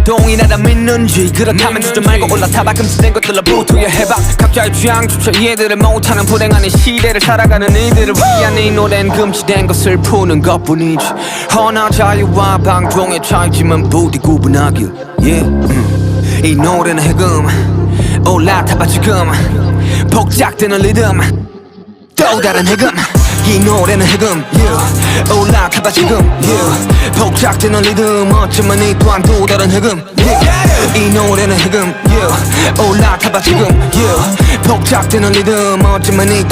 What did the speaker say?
감동이 나다 믿는지 그렇다면 주저 말고 올라타봐 금지된 것들로 부투여 해봐 각자의 취향조차 이해들을 못하는 불행한 이 시대를 살아가는 이들을 위한 이 노래는 금지된 것을 푸는 것뿐이지 허나 자유와 방종의 차이지만 부디 구분하길 yeah. 이 노래는 해금 올라타봐 지금 복작되는 리듬 또 다른 해금 이 노래는 해금 yeah. 올라타봐 지금 yeah. 복작되는 리듬 어쩌면 이 또한 또 다른 해금 yeah. 이 노래는 해금 yeah. 올라타봐 지금 yeah. 복작되는 리듬 어쩌면 이